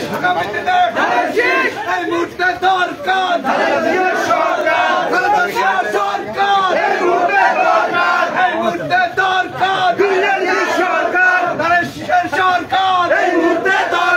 আগামী দিনে এই মুহূর্তে দরকার সরকার সরকার এই মুহূর্তে দরকার সরকার সরকার এই মুহূর্তে দরকার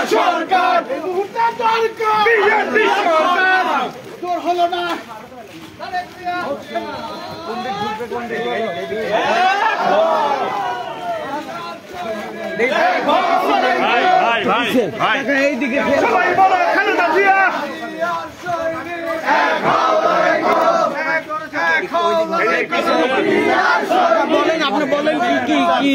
সরকার তোর হলো না এইদিকে সবাই বলো খালেদা জিয়া বলেন আপনি বলেন কি কি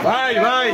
ভাই ভাই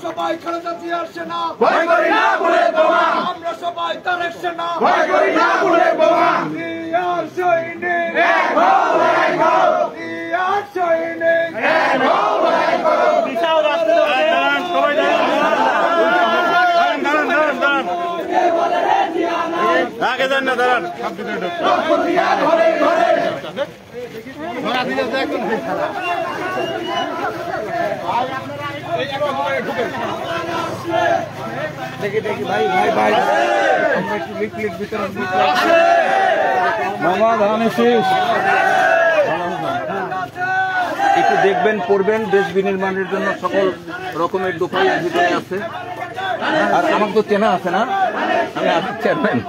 সবাই খালেদা জিয়ার সেনা ভয় করি না বুলেট বোমা আমরা সবাই তারেক সেনা ভয় করি না বুলেট বোমা জিয়ার সৈনিক এক হও এক হও জিয়ার সৈনিক এক হও এক হও বিশাল রাস্তা দাঁড়ান সবাই দাঁড়ান আগে যান না দাঁড়ান ঘরে ঘরে ঘোড়া দিলে দেখুন দেখি দেখি ভাই ভাই ভাই আমরা একটু লিফলেট বিতরণ মামা ধানের শেষ একটু দেখবেন পড়বেন দেশ বিনির্মাণের জন্য সকল রকমের দোকান ভিতরে আছে আর আমার তো চেনা আছে না আমি আছি চেয়ারম্যান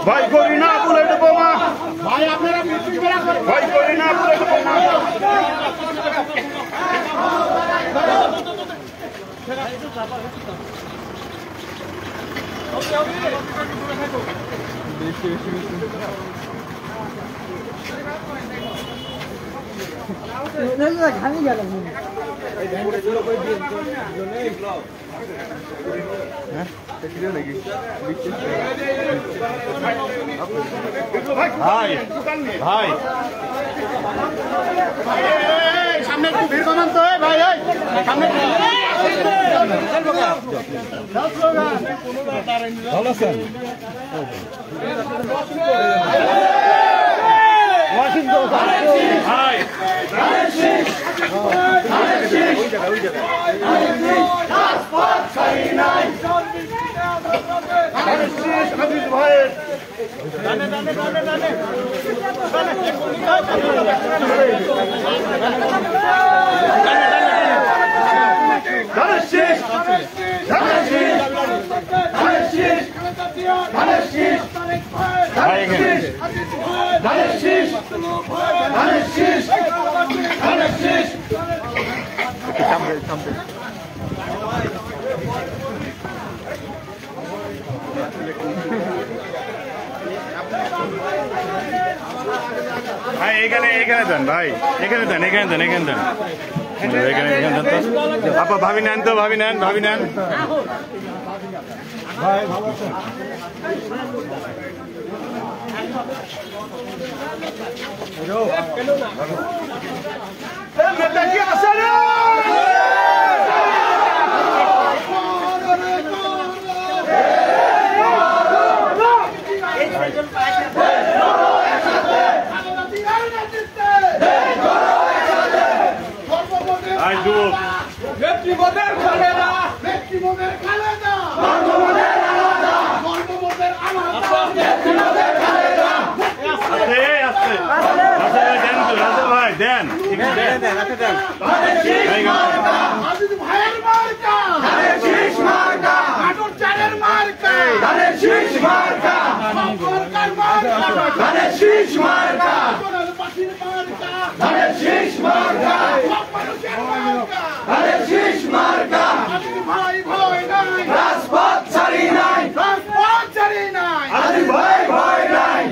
ভাই করি না বুলেট বোমা ভাই আপনারা ভাই করি না বুলেট বোমা ঘামি গেল ভাই ভাই সামনে একটু ভিড় কমান তো ভাই সামনে ভালো আছেন ভাই ভাই এখানে দেন ভাই, এখানে দেন তো। আপা ভাবি নেন তো, ভাবি নেন। ভাই ভালো আছেন? দেন রাজপথ ছাড়ি নাই, আজিজ ভাই ভয় নাই।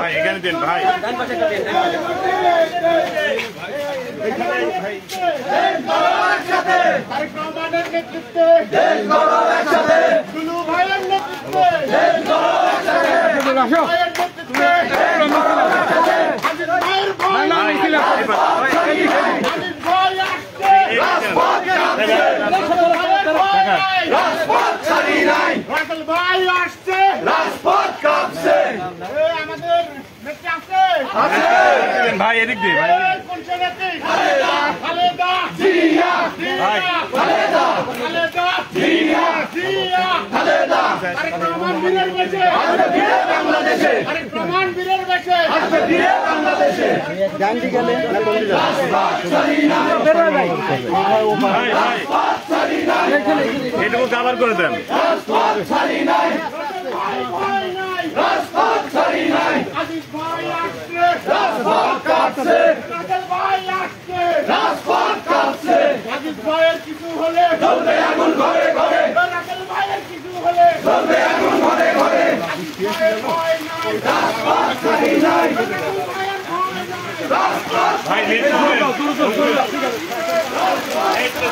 ভাই এখানে দেন ভাই। রাজপথ ছাড়ি নাই, রাজপথ কাঁপছে। আমাদের নেতা আছে ভাই এদিক দিয়ে ভাই, খালেদা জিয়া, ভাই খালেদা জিয়া, খালেদা প্রমাণ বীরের বেশে, বাংলাদেশে প্রমাণ বীরের বেশে, বাংলাদেশে গান্ধী গেলে এটুকু কাভার করে দেন। রাজপথ ছাড়ি নাই, রাজপথ ছাড়ি নাই, আজিজ ভাই আসছে, রাজপথ কাঁপছে, ভাই আসছে, রাজপথ কাঁপছে, আজিজ ভাইয়ের কিছু হলে জ্বলবে আগুন ঘরে ঘরে, রাজেল ভাইয়ের কিছু হলে জ্বলবে আগুন ঘরে ঘরে, আজিজ ভাইয়ের ভয় নাই, রাজপথ ছাড়ি নাই, রাজপথ ভাই এই তো